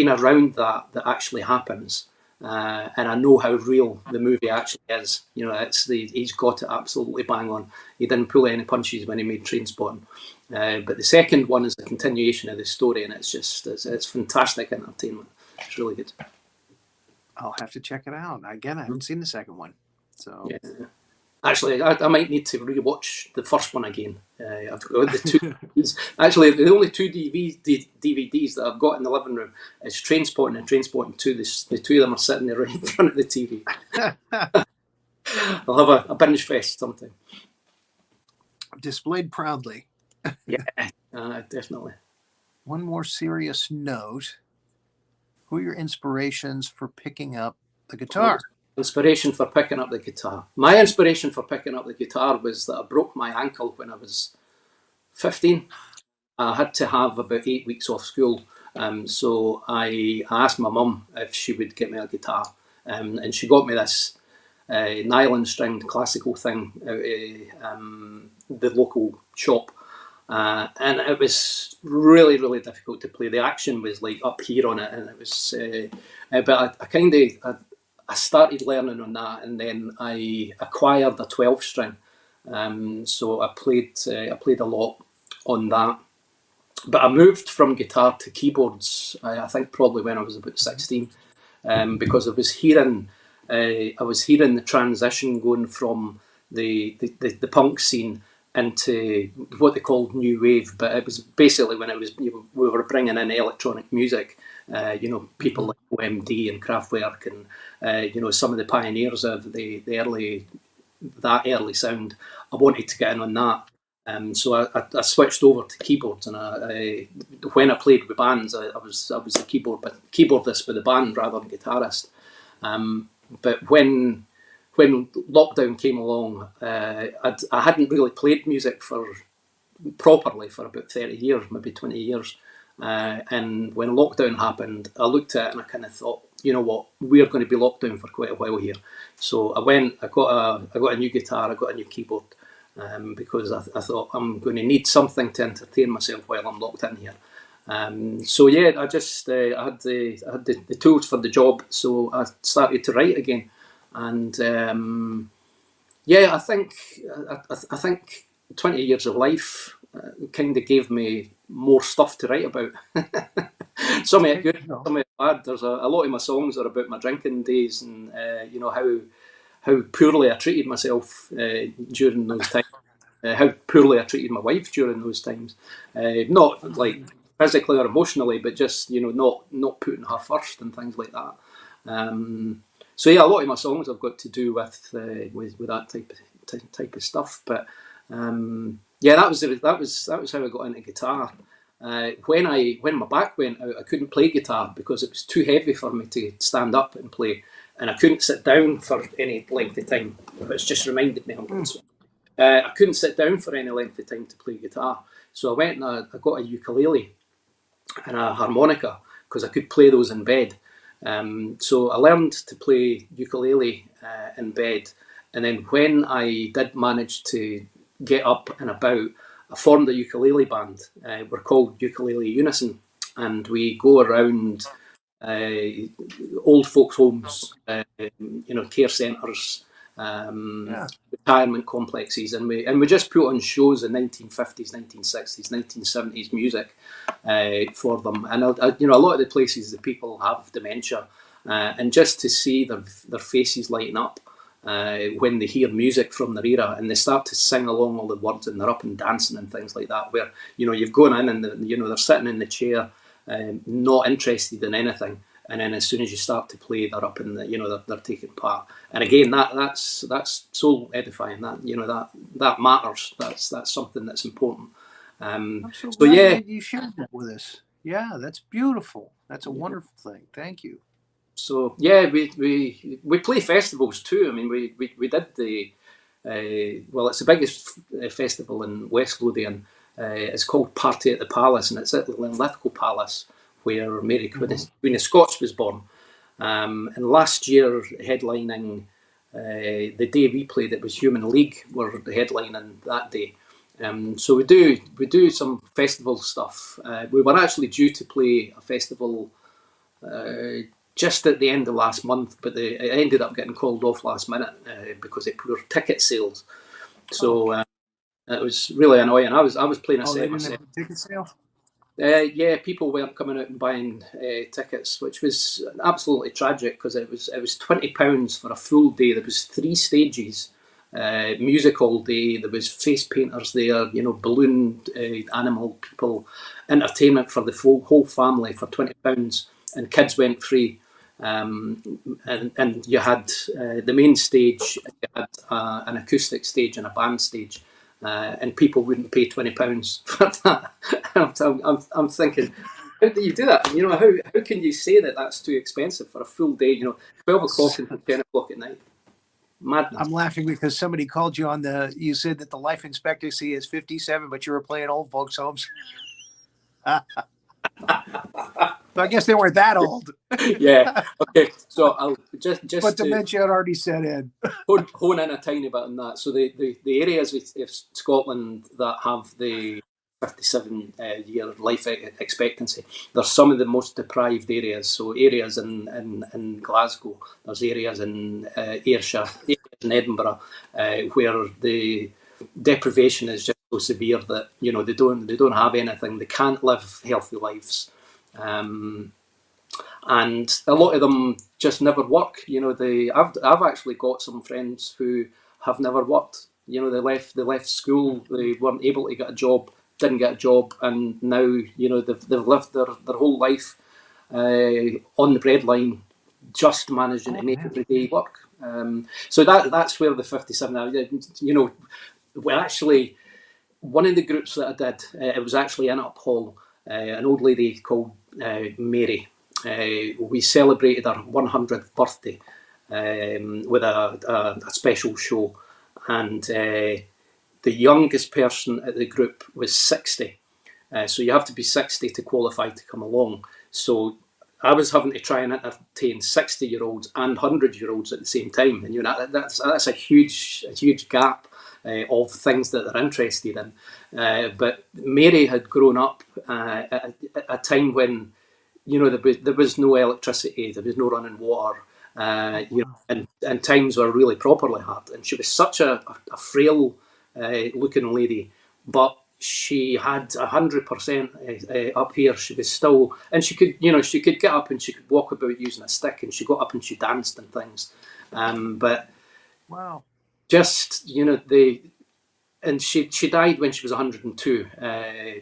around that actually happens, and I know how real the movie actually is. He's got it absolutely bang on. He didn't pull any punches when he made Trainspotting. But the second one is a continuation of the story, and it's fantastic entertainment. It's really good. I'll have to check it out. Again, I haven't seen the second one, so. Yeah. Actually, I might need to rewatch the first one again. I've got the two. Actually, the only two DVDs that I've got in the living room is Trainspotting and Trainspotting 2. The two of them are sitting there right in front of the TV. I'll have a binge fest sometime. Displayed proudly. Yeah, definitely. One more serious note. Who are your inspirations for picking up the guitar? Inspiration for picking up the guitar. My inspiration for picking up the guitar was that I broke my ankle when I was 15. I had to have about 8 weeks off school. So I asked my mum if she would get me a guitar. And she got me this nylon stringed classical thing out of the local shop. And it was really, really difficult to play. The action was like up here on it, and it was. But I started learning on that, and then I acquired a 12 string. So I played a lot on that, But I moved from guitar to keyboards, I think probably when I was about 16, because I was hearing the transition going from the punk scene into what they called new wave. But it was basically when it was, we were bringing in electronic music, people like OMD and Kraftwerk and some of the pioneers of the early sound. I wanted to get in on that. So I switched over to keyboards, and when I played with bands, I was the keyboardist with the band rather than guitarist. But when lockdown came along, I hadn't really played music properly for about 30 years, maybe 20 years. And when lockdown happened, I looked at it and I kind of thought, you know what, we're going to be locked down for quite a while here. So I got a new guitar, I got a new keyboard, because I thought I'm going to need something to entertain myself while I'm locked in here. So yeah, I had the tools for the job, so I started to write again, and I think 20 years of life kind of gave me more stuff to write about. Some of it good, some of it bad. There's a lot of my songs are about my drinking days and how poorly I treated myself during those times. How poorly I treated my wife during those times. Not like physically or emotionally, but just not putting her first and things like that. So yeah, a lot of my songs have got to do with that type of stuff. But that was how I got into guitar. When my back went out, I couldn't play guitar because it was too heavy for me to stand up and play, and I couldn't sit down for any length of time. It's just reminded me. I couldn't sit down for any length of time to play guitar, so I went and I got a ukulele and a harmonica because I could play those in bed. So I learned to play ukulele in bed, and then when I did manage to get up and about, I formed a ukulele band. We're called Ukulele Unison, and we go around old folks' homes, care centres, retirement complexes, and we just put on shows in 1950s, 1960s, 1970s music for them. And a lot of the places the people have dementia, and just to see their faces lighting up when they hear music from their era and they start to sing along all the words and they're up and dancing and things like that, where you've gone in and they're sitting in the chair, not interested in anything, and then as soon as you start to play, they're up in they're taking part. And again, that's soul edifying. That matters. That's something that's important. So yeah, you shared that with us. Yeah, that's beautiful. That's a wonderful thing. Thank you. So yeah, we play festivals too. I mean, we did it's the biggest festival in West Lothian. It's called Party at the Palace, and it's at the Linlithgow Palace, where Mary Queen of Scots was born. And last year, headlining the day we played, it was Human League were headlining that day. So we do some festival stuff. We were actually due to play a festival just at the end of last month, but it ended up getting called off last minute because of poor ticket sales. So it was really annoying. I was playing a set myself. Ticket sale? Yeah, people weren't coming out and buying tickets, which was absolutely tragic because it was £20 for a full day. There was 3 stages, music all day. There was face painters there, balloon animal people, entertainment for the whole family for £20, and kids went free. And you had the main stage, you had an acoustic stage and a band stage. And people wouldn't pay £20 for that. I'm thinking, how do you do that? How can you say that that's too expensive for a full day? 12 o'clock until 10 o'clock at night. Madness. I'm laughing because somebody called you you said that the life expectancy is 57, but you were playing old folks' homes. So I guess they weren't that old. Yeah. Okay. So I'll just. But dementia had already set in. hone in a tiny bit on that. So the areas of Scotland that have the 57-year life expectancy, they're some of the most deprived areas. So areas in Glasgow, there's areas in Ayrshire, areas in Edinburgh, where the deprivation is just so severe that they don't have anything. They can't live healthy lives, and a lot of them just never work. I've actually got some friends who have never worked. They left school. They weren't able to get a job. Didn't get a job, and now they've lived their whole life on the breadline, just managing to make everyday work. So that's where the 57. Well, actually, one of the groups that I did, it was actually in Uphall, an old lady called Mary. We celebrated her 100th birthday with a special show, and the youngest person at the group was 60. So you have to be 60 to qualify to come along. So I was having to try and entertain 60-year-olds and 100-year-olds at the same time, and that's a huge gap of things that they're interested in. But Mary had grown up at a time when there was no electricity, there was no running water, and times were really properly hard. And she was such a frail looking lady, but she had 100% up here. She was still, and she could get up and she could walk about using a stick, and she got up and she danced and things. But wow, just and she died when she was 102. I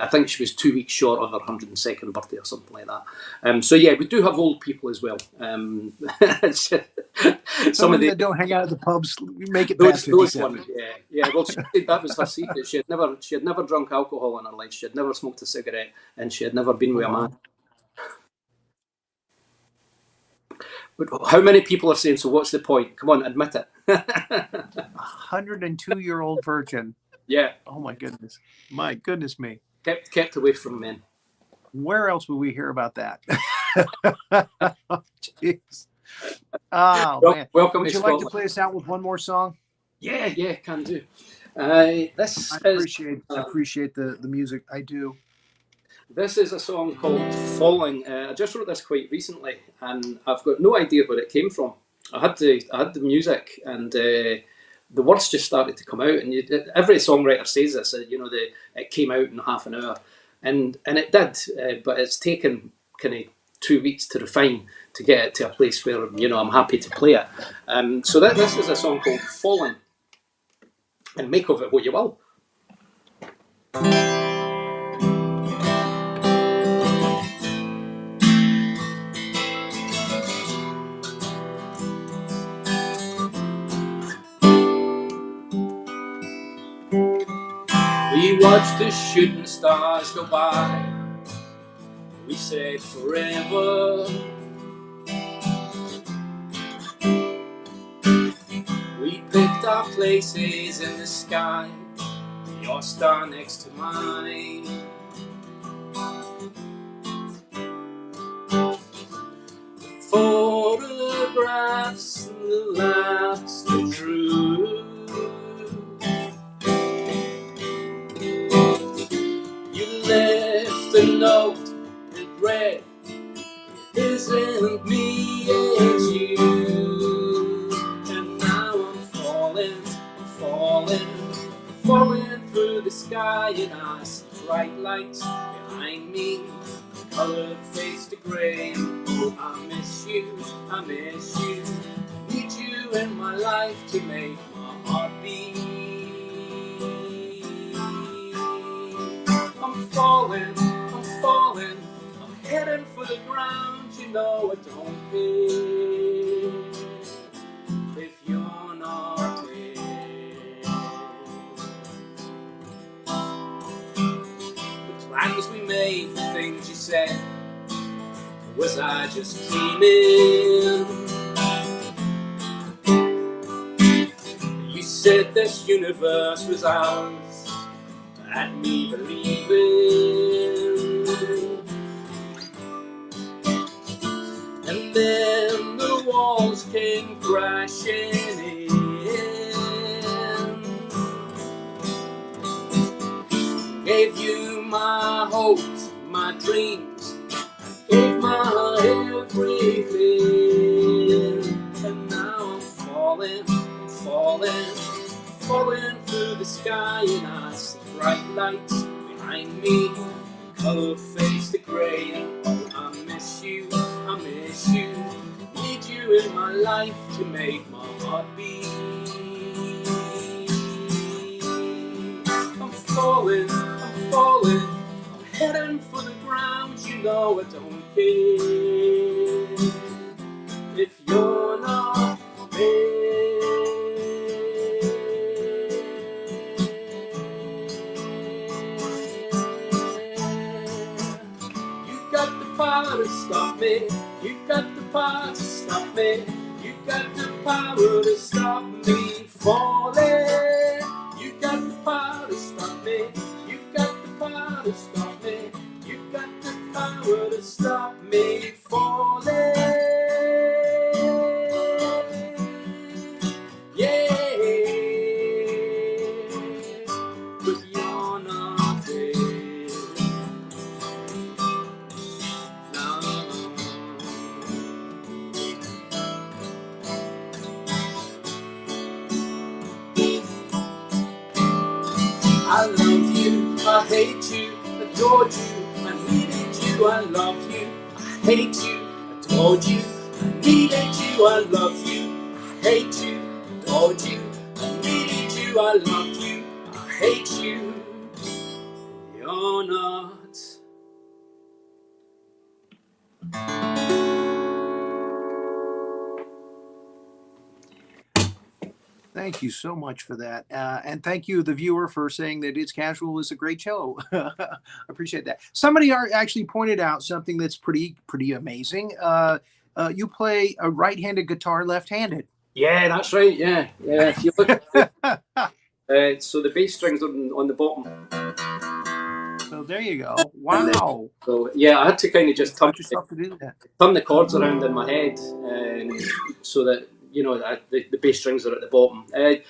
think she was 2 weeks short of her 102nd birthday or something like that. So yeah, we do have old people as well. Some of them that don't hang out at the pubs make it those past 57. ones, yeah. Well, she said that was her secret. She had never drunk alcohol in her life. She had never smoked a cigarette, and she had never been with a man. How many people are saying, so what's the point? Come on, admit it. 102-year-old virgin. Yeah. Oh my goodness. My goodness me. Kept away from men. Where else will we hear about that? Jeez. Oh, man. Welcome Would to you Scotland. like to play us out with one more song? Yeah, can do. I appreciate the music. I do. This is a song called Falling. I just wrote this quite recently, and I've got no idea where it came from. I had the music, and the words just started to come out. And every songwriter says this. It came out in half an hour, and it did. But it's taken kind of 2 weeks to refine to get it to a place where I'm happy to play it. So this is a song called Falling, and make of it what you will. We watched the shooting stars go by. We said forever. We picked our places in the sky. Your star next to mine. The photographs and the laughs, the truth. Left a note that read, "It isn't me, it's you." And now I'm falling through the sky, and I see bright lights behind me, colored face to grey. Oh, I miss you, I need you in my life to make my heart beat. I'm falling, I'm heading for the ground. I don't care if you're not there. The plans we made, the things you said, was I just dreaming? You said this universe was ours, had me believing. And then the walls came crashing in. Gave you my hopes, my dreams, gave my everything. And now I'm falling through the sky, and lights behind me, color fades to grey. Oh, I miss you, I miss you. Need you in my life to make my heart beat. I'm falling, I'm heading for the ground. You know I don't care if you're not there. You got the power to stop me. You got the power to stop me. You got the power to stop me falling. You got the power to stop me. You got the power to stop me. You got the power to stop me falling. Yeah, but you're not there. No. I love you, I hate you, adored you, I needed you, I love you, I hate you, adored you, I needed you, I love you, I hate you, adored you, I needed you, I love you, I hate you, you're not. Thank you so much for that. And thank you, the viewer, for saying that It's Casual is a great show. I appreciate that. Somebody actually pointed out something that's pretty amazing. You play a right-handed guitar left-handed. Yeah, that's right. Yeah. If you look at it, so the bass strings on the bottom. So there you go. Wow. So yeah, I had to kind of just taught yourself to do that. Turn the chords around in my head, so that the bass strings are at the bottom. It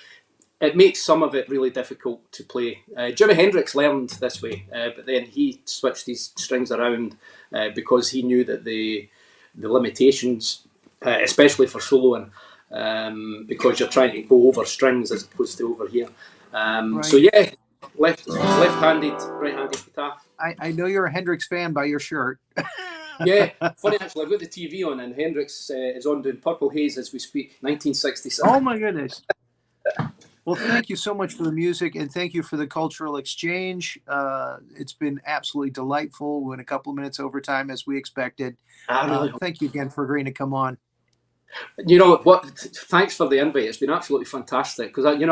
makes some of it really difficult to play. Jimi Hendrix learned this way, but then he switched these strings around because he knew that the limitations, especially for soloing, because you're trying to go over strings as opposed to over here. Right. So yeah, left-handed, right-handed guitar. I know you're a Hendrix fan by your shirt. Yeah, funny actually. I've got the TV on, and Hendrix is on doing Purple Haze as we speak, 1967. Oh my goodness! Well, thank you so much for the music, and thank you for the cultural exchange. It's been absolutely delightful. We went a couple of minutes over time as we expected. Thank you again for agreeing to come on. You know what? Thanks for the invite. It's been absolutely fantastic because I've been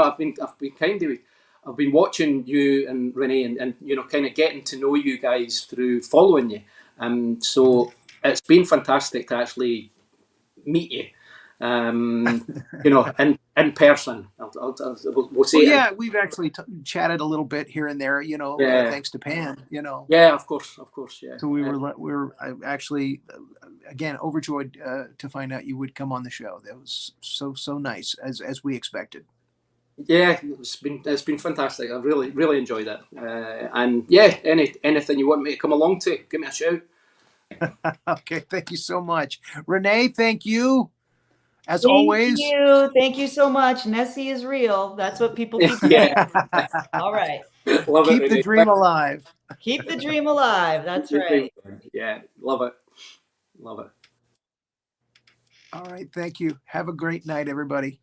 watching you and Renee, and kind of getting to know you guys through following you. So it's been fantastic to actually meet you. In person. We'll say. Well, yeah, we've actually chatted a little bit here and there. Thanks to Pan. Yeah, of course, yeah. So we were actually again overjoyed to find out you would come on the show. That was so nice as we expected. Yeah, it's been fantastic. I've really enjoyed it. And yeah, anything you want me to come along to, give me a shout. Okay, thank you so much, Renee. Thank you. As always. Thank you so much. Nessie is real. That's what people keep saying. Yeah. All right. Keep the dream alive. Keep the dream alive. That's right. Yeah, love it. All right, thank you. Have a great night, everybody.